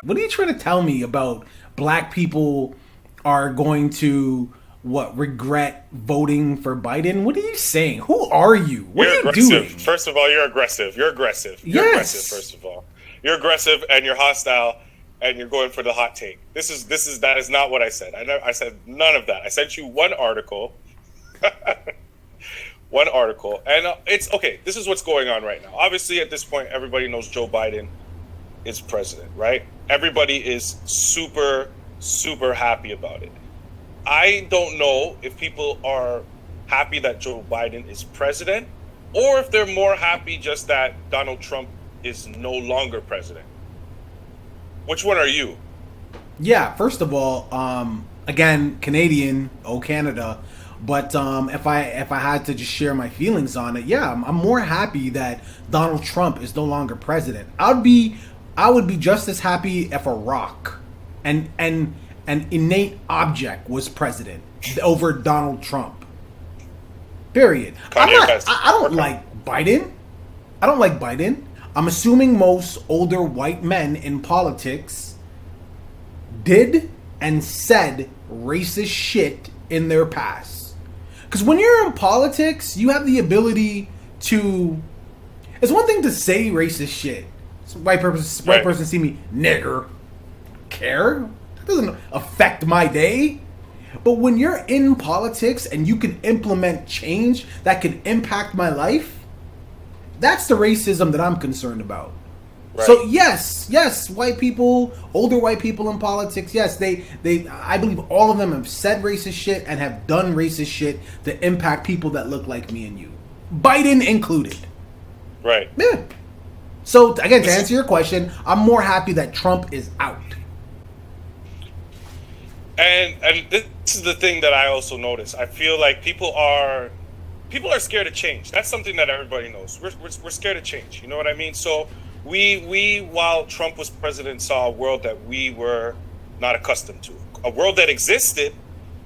What are you trying to tell me about black people are going to regret voting for Biden? What are you saying? Who are you? What are You're you aggressive. doing? First of all, you're aggressive. You're aggressive. You're aggressive. Yes. First of all, you're aggressive and you're hostile and you're going for the hot take. That is not what I said. I said none of that. I sent you one article, and it's okay. This is what's going on right now. Obviously, at this point, everybody knows Joe Biden is president, right? Everybody is super, super happy about it. I don't know if people are happy that Joe Biden is president or if they're more happy just that Donald Trump is no longer president. Which one are you? Yeah, first of all, again, Canadian, oh Canada. But if I had to just share my feelings on it, yeah, I'm more happy that Donald Trump is no longer president. I would be just as happy if a rock and an innate object was president over Donald Trump. Period. I'm Kanye not. West. I don't like Biden. I don't like Biden. I'm assuming most older white men in politics did and said racist shit in their past. Because when you're in politics, you have the ability to. It's one thing to say racist shit. White person see me nigger. Care? That doesn't affect my day. But when you're in politics and you can implement change that can impact my life, that's the racism that I'm concerned about. Right. So yes, white people, older white people in politics, yes, I believe all of them have said racist shit and have done racist shit that impact people that look like me and you, Biden included. Right. Yeah. So again, to answer your question, I'm more happy that Trump is out. And this is the thing that I also notice. I feel like people are scared of change. That's something that everybody knows. We're scared of change. You know what I mean? So we while Trump was president saw a world that we were not accustomed to. A world that existed,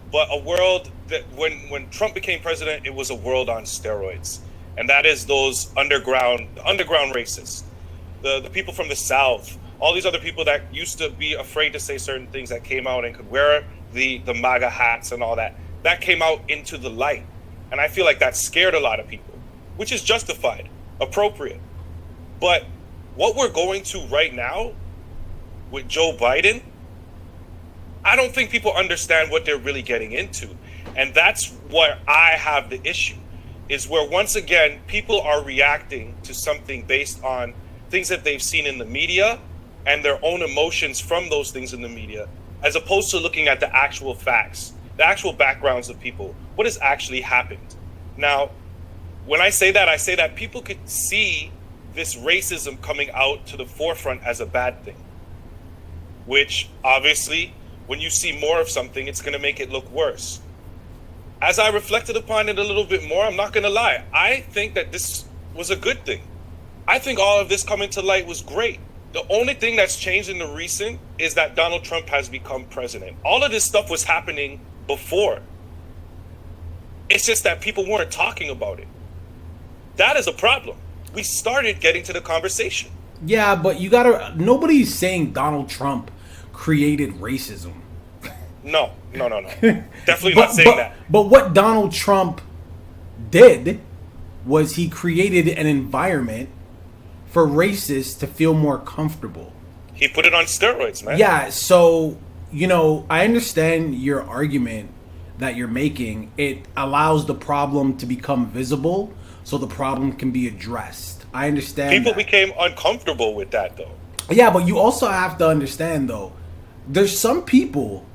but a world that when Trump became president, it was a world on steroids. And that is those underground racists. The people from the South, all these other people that used to be afraid to say certain things that came out and could wear the MAGA hats and all that came out into the light. And I feel like that scared a lot of people, which is justified, appropriate. But what we're going to right now with Joe Biden, I don't think people understand what they're really getting into. And that's where I have the issue, is where once again, people are reacting to something based on things that they've seen in the media and their own emotions from those things in the media, as opposed to looking at the actual facts, the actual backgrounds of people, what has actually happened. Now, when I say that people could see this racism coming out to the forefront as a bad thing, which obviously, when you see more of something, it's going to make it look worse. As I reflected upon it a little bit more, I'm not going to lie, I think that this was a good thing. I think all of this coming to light was great. The only thing that's changed in the recent is that Donald Trump has become president. All of this stuff was happening before. It's just that people weren't talking about it. That is a problem. We started getting to the conversation. Yeah, but nobody's saying Donald Trump created racism. No. Definitely not saying that. But what Donald Trump did was he created an environment for racists to feel more comfortable. He put it on steroids, man. Yeah, so, I understand your argument that you're making. It allows the problem to become visible so the problem can be addressed. I understand. People became uncomfortable with that, though. Yeah, but you also have to understand, though, there's some people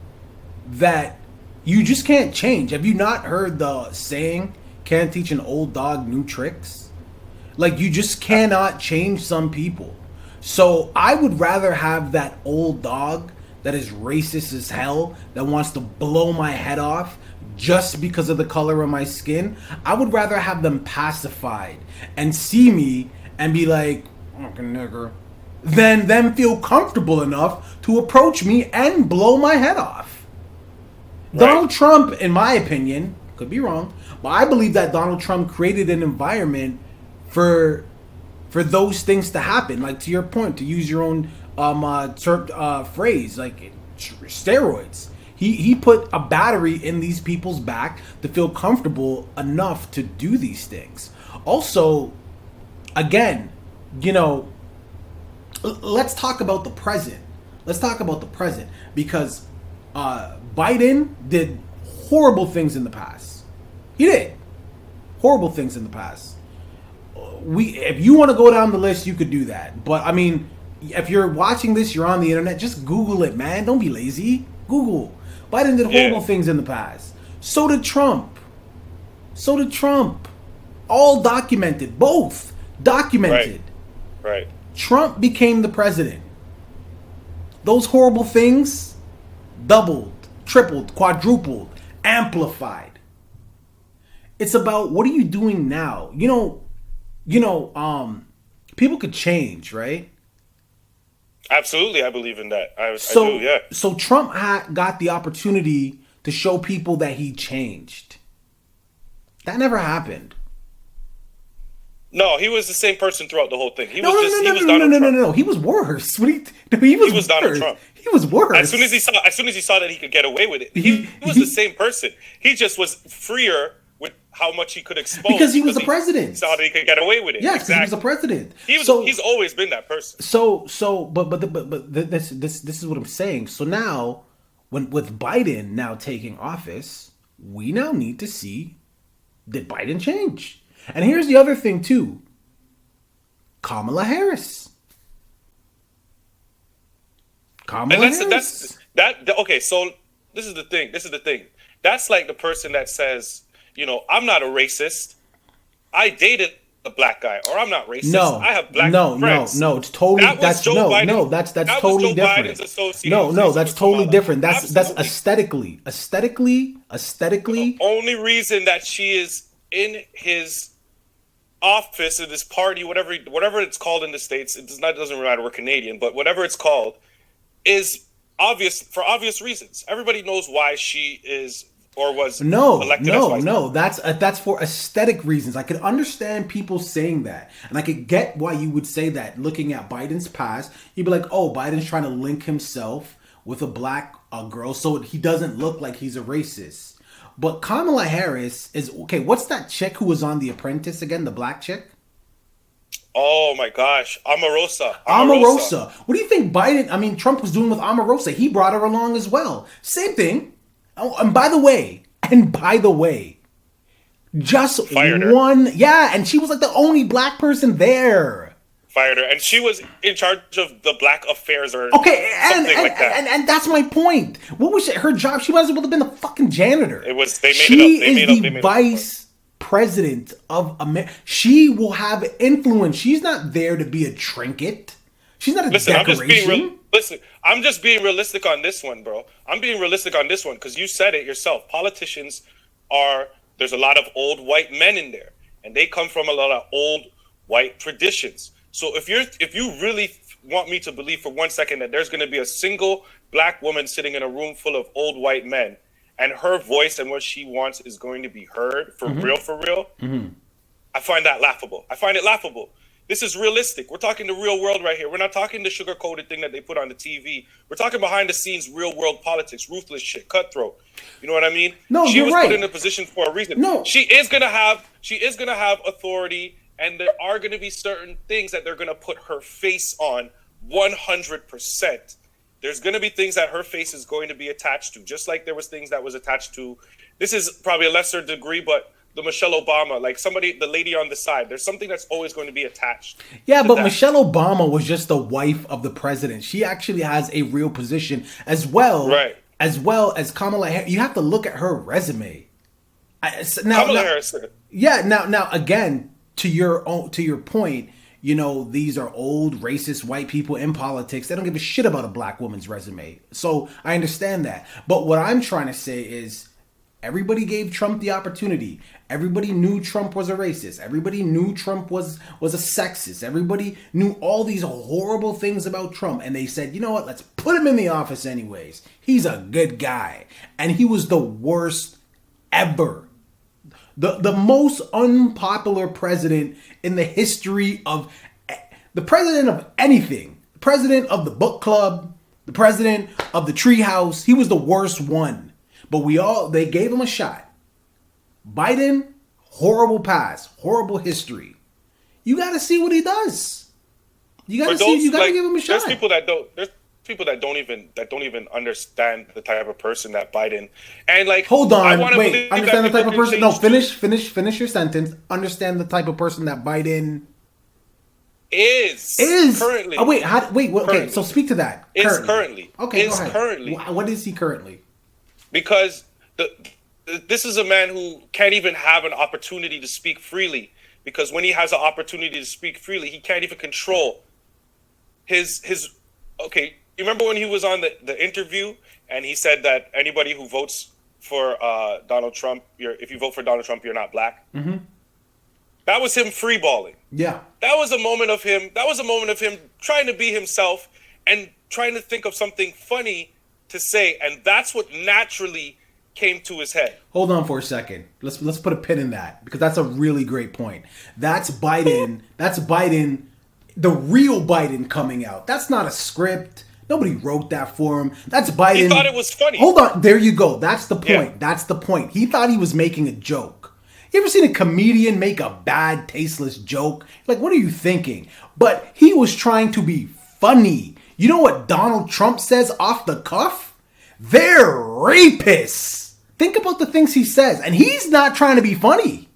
that you just can't change. Have you not heard the saying, can't teach an old dog new tricks? Like, you just cannot change some people. So I would rather have that old dog that is racist as hell, that wants to blow my head off just because of the color of my skin. I would rather have them pacified and see me and be like, fucking nigger, than them feel comfortable enough to approach me and blow my head off. Right. Donald Trump, in my opinion, could be wrong, but I believe that Donald Trump created an environment for those things to happen. Like, to your point, to use your own phrase like steroids. He put a battery in these people's back to feel comfortable enough to do these things. Also, again, you know, let's talk about the present. Let's talk about the present because Biden did horrible things in the past. He did horrible things in the past. If you want to go down the list, you could do that. But I mean, if you're watching this, you're on the internet, just Google it, man. Don't be lazy. Google. Biden did horrible things in the past. So did Trump. So did Trump. All documented. Both documented. Right. Trump became the president. Those horrible things doubled, tripled, quadrupled, amplified. It's about what are you doing now? People could change, right? Absolutely, I believe in that. I do, yeah. So Trump got the opportunity to show people that he changed. That never happened. No, he was the same person throughout the whole thing. He was Donald Trump. No. He was worse. He was Donald Trump. He was worse. As soon as he saw that he could get away with it, he was the same person. He just was freer with how much he could expose because he was the president. He saw that he could get away with it. Yes, exactly. He was the president. He's always been that person. But this is what I'm saying. So now, with Biden now taking office, we now need to see, did Biden change? And here's the other thing too. Kamala Harris. Okay, so this is the thing. That's like the person that says, I'm not a racist. I dated a black guy, or I'm not racist. I have black friends. No, it's totally that's totally different. No, that's totally different. That's aesthetically. The only reason that she is in his office in this party, whatever it's called in the States, doesn't matter. We're Canadian, but whatever it's called is obvious for obvious reasons. Everybody knows why she is or was elected as vice president. That's for aesthetic reasons. I could understand people saying that, and I could get why you would say that. Looking at Biden's past, you'd be like, "Oh, Biden's trying to link himself with a black girl, so he doesn't look like he's a racist." But Kamala Harris is okay. What's that chick who was on The Apprentice again? The black chick. Oh my gosh, Omarosa. What do you think Trump was doing with Omarosa? He brought her along as well. Same thing. Oh, and by the way, just fired her. One. Yeah, and she was like the only black person there. Fired her, and she was in charge of the black affairs or something like that. And that's my point. What was her job? She might as well have been the fucking janitor. They made it up. She is the vice president of America. She will have influence. She's not there to be a trinket. She's not a decoration. I'm just being realistic on this one, bro. I'm being realistic on this one because you said it yourself. Politicians there's a lot of old white men in there, and they come from a lot of old white traditions. So if you really want me to believe for 1 second that there's going to be a single black woman sitting in a room full of old white men, and her voice and what she wants is going to be heard for real, I find that laughable. I find it laughable. This is realistic. We're talking the real world right here. We're not talking the sugar-coated thing that they put on the TV. We're talking behind the scenes, real world politics, ruthless shit, cutthroat. You know what I mean? No, she you're was right. put in a position for a reason. No, she is gonna have authority, and there are gonna be certain things that they're gonna put her face on 100%. There's gonna be things that her face is going to be attached to, just like there was things that was attached to. This is probably a lesser degree, but the Michelle Obama, like the lady on the side, there's something that's always going to be attached. Yeah, but Michelle Obama was just the wife of the president. She actually has a real position as well. Right. As well as Kamala Harris. You have to look at her resume. Kamala Harris. Yeah. Now, again, to your point, these are old racist white people in politics. They don't give a shit about a black woman's resume. So I understand that. But what I'm trying to say is, everybody gave Trump the opportunity. Everybody knew Trump was a racist. Everybody knew Trump was a sexist. Everybody knew all these horrible things about Trump. And they said, you know what? Let's put him in the office anyways. He's a good guy. And he was the worst ever. The most unpopular president in the history of the president of anything. president of the book club, the president of the treehouse. He was the worst one. But they gave him a shot. Biden, horrible past, horrible history. You got to see what he does. You got to see. You got to give him a shot. There's people that don't. There's people that don't even understand the type of person that Biden and like. Hold on, wait. Understand the type of person? No, finish your sentence. Understand the type of person that Biden is currently. Oh wait, okay. Currently. So speak to that. Currently. Okay, is currently. What is he currently? Because this is a man who can't even have an opportunity to speak freely. Because when he has an opportunity to speak freely, he can't even control his. Okay, you remember when he was on the interview and he said that anybody who votes for Donald Trump, if you vote for Donald Trump, you're not black. Mm-hmm. That was him freeballing. Yeah, that was a moment of him. That was a moment of him trying to be himself and trying to think of something funny to say, and that's what naturally came to his head. Hold on for a second. Let's put a pin in that because that's a really great point. That's Biden. That's Biden, the real Biden coming out. That's not a script. Nobody wrote that for him. That's Biden. He thought it was funny. Hold on. There you go. That's the point. Yeah. That's the point. He thought he was making a joke. You ever seen a comedian make a bad, tasteless joke? Like, what are you thinking? But he was trying to be funny. You know what Donald Trump says off the cuff? They're rapists. Think about the things he says. And he's not trying to be funny.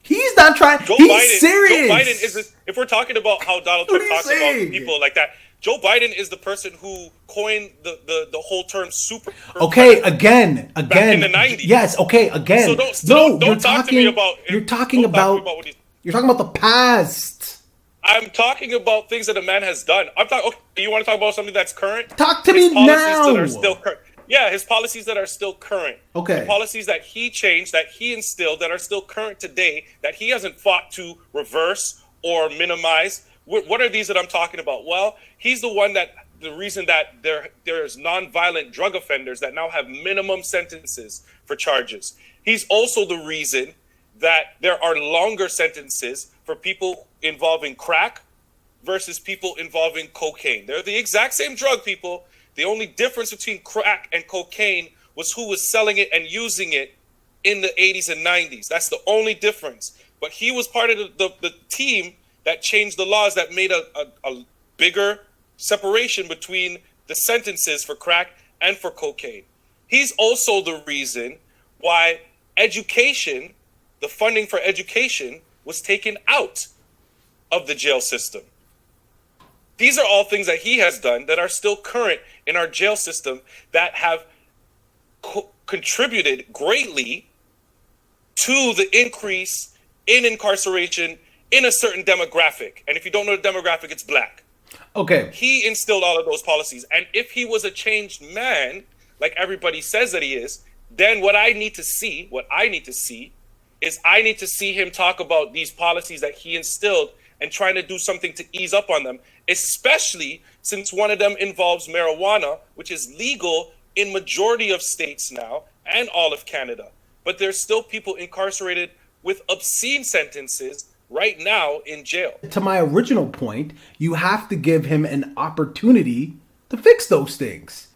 He's not trying. He's serious. Joe Biden is, if we're talking about how Donald Trump talks about people like that, Joe Biden is the person who coined the whole term super. Okay, again. Back in the 90s. Yes, okay, again. So don't talk to me about. You're talking about the past. I'm talking about things that a man has done. I'm talking. Okay, you want to talk about something that's current? Talk to me now. That are still current. Yeah, his policies that are still current. Okay. The policies that he changed, that he instilled, that are still current today, that he hasn't fought to reverse or minimize. What are these that I'm talking about? Well, he's the reason that there's nonviolent drug offenders that now have minimum sentences for charges. He's also the reason that there are longer sentences for people involving crack versus people involving cocaine. They're the exact same drug, people. The only difference between crack and cocaine was who was selling it and using it in the 80s and 90s. That's the only difference. But he was part of the team that changed the laws that made a bigger separation between the sentences for crack and for cocaine. He's also the reason why education, the funding for education, was taken out of the jail system. These are all things that he has done that are still current in our jail system that have contributed greatly to the increase in incarceration in a certain demographic. And if you don't know the demographic, it's black. Okay. He instilled all of those policies. And if he was a changed man, like everybody says that he is, then what I need to see is I need to see him talk about these policies that he instilled and trying to do something to ease up on them, especially since one of them involves marijuana, which is legal in majority of states now and all of Canada. But there's still people incarcerated with obscene sentences right now in jail. To my original point, you have to give him an opportunity to fix those things.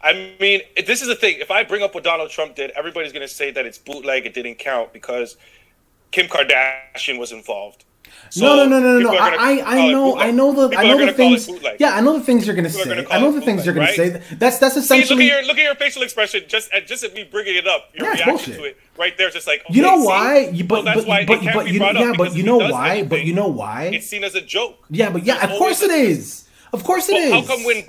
I mean, this is the thing. If I bring up what Donald Trump did, everybody's going to say that it's bootleg, it didn't count because Kim Kardashian was involved. So no. I know the things. Yeah, I know the things you're gonna say. I know the things you're gonna say. That's essentially. See, look at your facial expression. Just at me bringing it up, your reaction to it, right there, just like. Okay, you know why? But you know why? But you know why? It's seen as a joke. Yeah, of course it is. Of course it is. How come when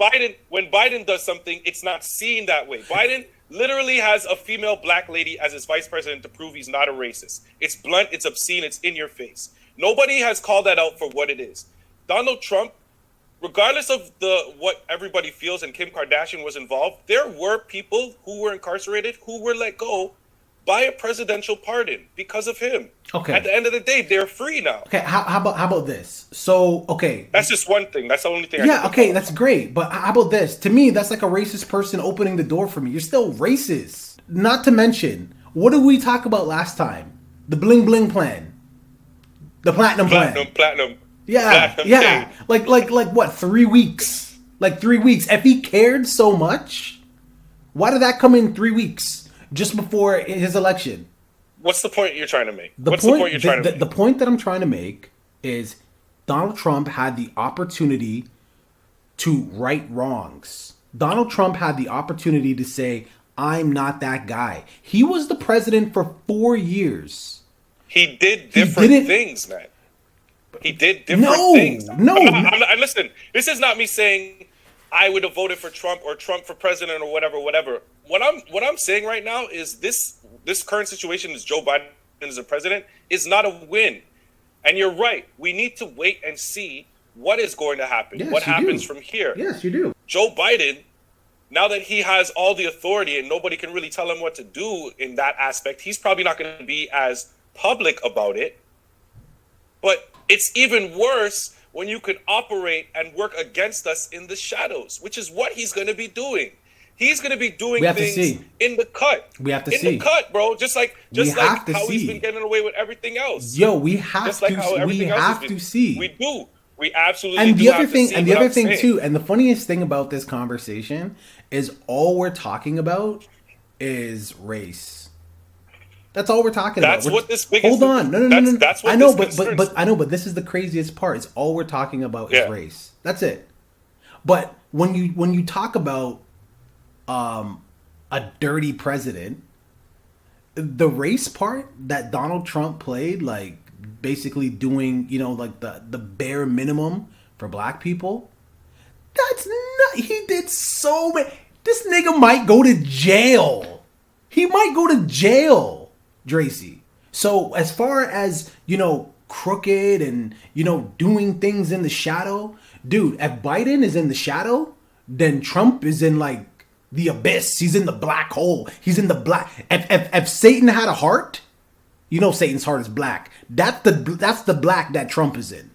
Biden does something, it's not seen that way? Biden literally has a female black lady as his vice president to prove he's not a racist. It's blunt. It's obscene. It's in your face. Nobody has called that out for what it is. Donald Trump, regardless of what everybody feels and Kim Kardashian was involved, there were people who were incarcerated who were let go by a presidential pardon because of him. Okay. At the end of the day, they're free now. Okay, how about this? So, okay. That's just one thing. That's the only thing. That's great. But how about this? To me, that's like a racist person opening the door for me. You're still racist. Not to mention, what did we talk about last time? The bling bling plan. The platinum plan. Platinum. Yeah, yeah. Like what? 3 weeks. Like 3 weeks. If he cared so much, why did that come in 3 weeks just before his election? What's the point you're trying to make? The What's the point point, you're trying to the make? point that I'm trying to make is Donald Trump had the opportunity to right wrongs. Donald Trump had the opportunity to say, "I'm not that guy." He was the president for 4 years. He did He different didn't. things, man. He did different No, things. no, no. Listen, this is not me saying I would have voted for Trump or Trump for president or whatever, whatever. What I'm saying right now is this current situation is Joe Biden as a president is not a win. And you're right. We need to wait and see what is going to happen. Yes, what you happens do. from here. Yes, you do. Joe Biden, now that he has all the authority and nobody can really tell him what to do in that aspect, he's probably not going to be as public about it. But it's even worse when you can operate and work against us in the shadows, which is what he's going to be doing. He's going to be doing things in the cut. We have to in see. the cut, bro. Just like how he's been getting away with everything else. Yo, we have Just like to. how We everything else have has to been. see. We do. We absolutely And do the other have to thing, see and the what other I'm thing saying. too, and the funniest thing about this conversation is all we're talking about is race. That's all we're talking That's about. what this biggest. Hold on, no. That's what I know, this but I know, but this is the craziest part. It's all we're talking about is Yeah. race. That's it. But when you talk about a dirty president, the race part that Donald Trump played, like basically doing, like the bare minimum for black people, that's not, he did so many. This nigga might go to jail. He might go to jail, Drecy. So as far as, crooked and, doing things in the shadow, dude, if Biden is in the shadow, then Trump is in like the abyss. He's in the black hole. He's in the black. If Satan had a heart, Satan's heart is black. That's the black that Trump is in.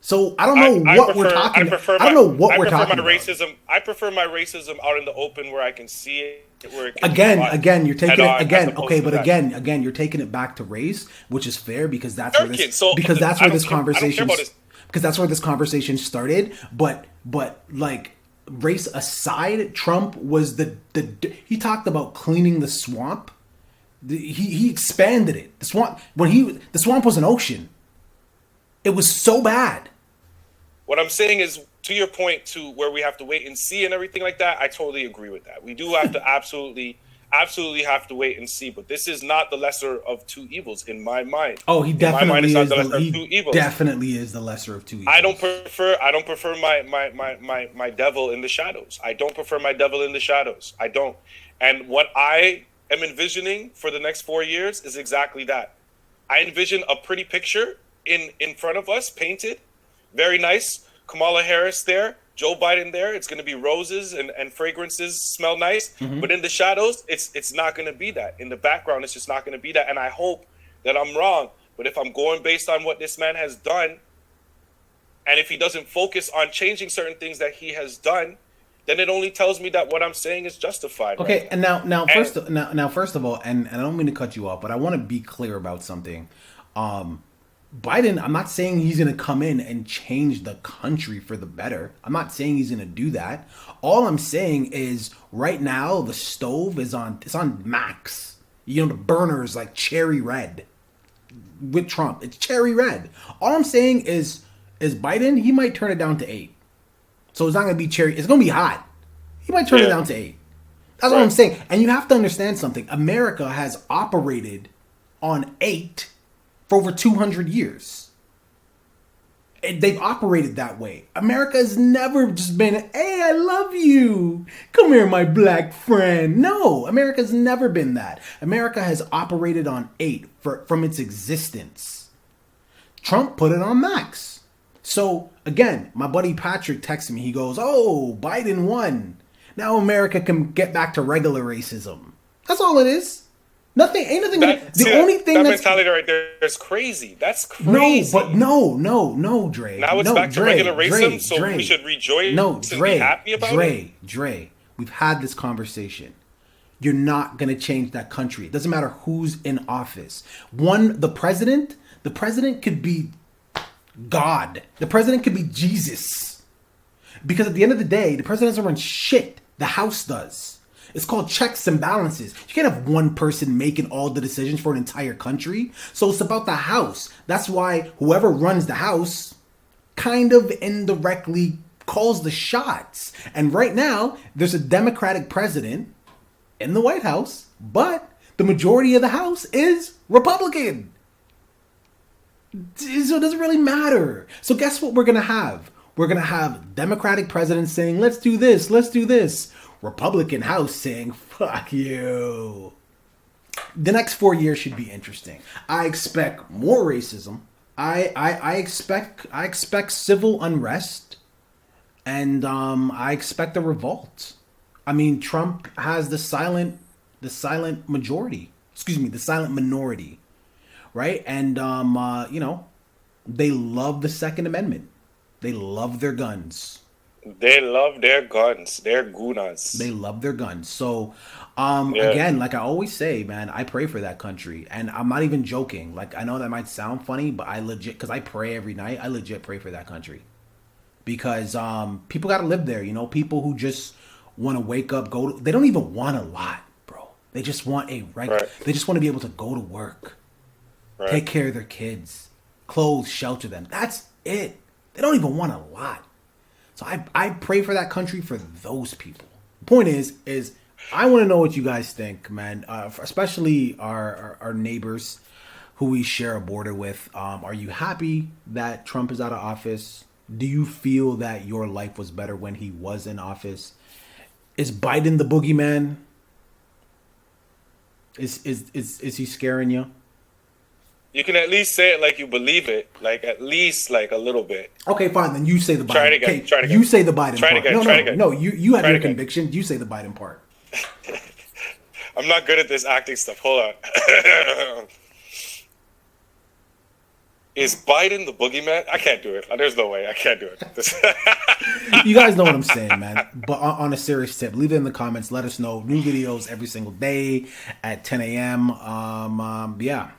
So I don't know what we're talking about. I don't know what we're talking about. I prefer my racism out in the open where I can see it. Where it can Again, you're taking it again. Okay, but that. again, you're taking it back to race, which is fair because that's where this conversation started. But like race aside, Trump was the he talked about cleaning the swamp. He expanded it. The swamp was an ocean. It was so bad. What I'm saying is, to your point, to where we have to wait and see and everything like that, I totally agree with that. We do have to absolutely have to wait and see. But this is not the lesser of two evils in my mind. Oh, he definitely is. Definitely is the lesser of two evils. I don't prefer my devil in the shadows. I don't prefer my devil in the shadows. I don't. And what I am envisioning for the next 4 years is exactly that. I envision a pretty picture in front of us, painted, very nice. Kamala Harris there, Joe Biden there. It's going to be roses and fragrances, smell nice. Mm-hmm. But in the shadows, it's not going to be that. In the background, it's just not going to be that. And I hope that I'm wrong. But if I'm going based on what this man has done, and if he doesn't focus on changing certain things that he has done, then it only tells me that what I'm saying is justified. Okay, right? And now, first of all, and I don't mean to cut you off, but I want to be clear about something. Biden, I'm not saying he's going to come in and change the country for the better. I'm not saying he's going to do that. All I'm saying is right now the stove is on max. The burner is like cherry red with Trump. It's cherry red. All I'm saying is Biden, he might turn it down to 8. So it's not going to be cherry. It's going to be hot. He might turn it down to 8. That's what I'm saying. And you have to understand something. America has operated on 8 for over 200 years. They've operated that way. America has never just been, hey, I love you. Come here, my black friend. No, America's never been that. America has operated on 8 from its existence. Trump put it on max. So, again, my buddy Patrick texted me. He goes, oh, Biden won. Now America can get back to regular racism. That's all it is. Nothing. The only thing that that's mentality right there is crazy. That's crazy. No, Dre. Now it's back to regular racism, so we should rejoice and be happy about it. Dre, we've had this conversation. You're not gonna change that country. It doesn't matter who's in office. The president could be God. The president could be Jesus. Because at the end of the day, the president doesn't run shit. The House does. It's called checks and balances. You can't have one person making all the decisions for an entire country. So it's about the House. That's why whoever runs the House kind of indirectly calls the shots. And right now, there's a Democratic president in the White House, but the majority of the House is Republican. So it doesn't really matter. So guess what we're going to have? We're going to have Democratic presidents saying, let's do this, let's do this. Republican House saying, fuck you. The next 4 years should be interesting. I expect more racism. I expect civil unrest. And I expect a revolt. I mean, Trump has the silent majority. Excuse me, the silent minority. Right? And, you know, they love the Second Amendment. They love their guns. They love their guns. They're gunas. They love their guns. So, again, like I always say, man, I pray for that country. And I'm not even joking. Like, I know that might sound funny, but I legit, because I pray every night, I legit pray for that country. Because people got to live there, you know? People who just want to wake up, they don't even want a lot, bro. They just want they just want to be able to go to work. Right. Take care of their kids. Clothe, shelter them. That's it. They don't even want a lot. So I pray for that country for those people. The point is I want to know what you guys think, man. Especially our neighbors who we share a border with. Are you happy that Trump is out of office? Do you feel that your life was better when he was in office? Is Biden the boogeyman? Is he scaring you? You can at least say it like you believe it, like at least like a little bit. Okay, fine. Then you say the Biden. Try it again. Okay, try it again. You say the Biden try part. It again. No, try no, it again. no. You have try your conviction. You say the Biden part. I'm not good at this acting stuff. Hold on. Is Biden the boogeyman? I can't do it. There's no way. I can't do it. You guys know what I'm saying, man. But on a serious tip, leave it in the comments. Let us know. New videos every single day at 10 a.m. Yeah.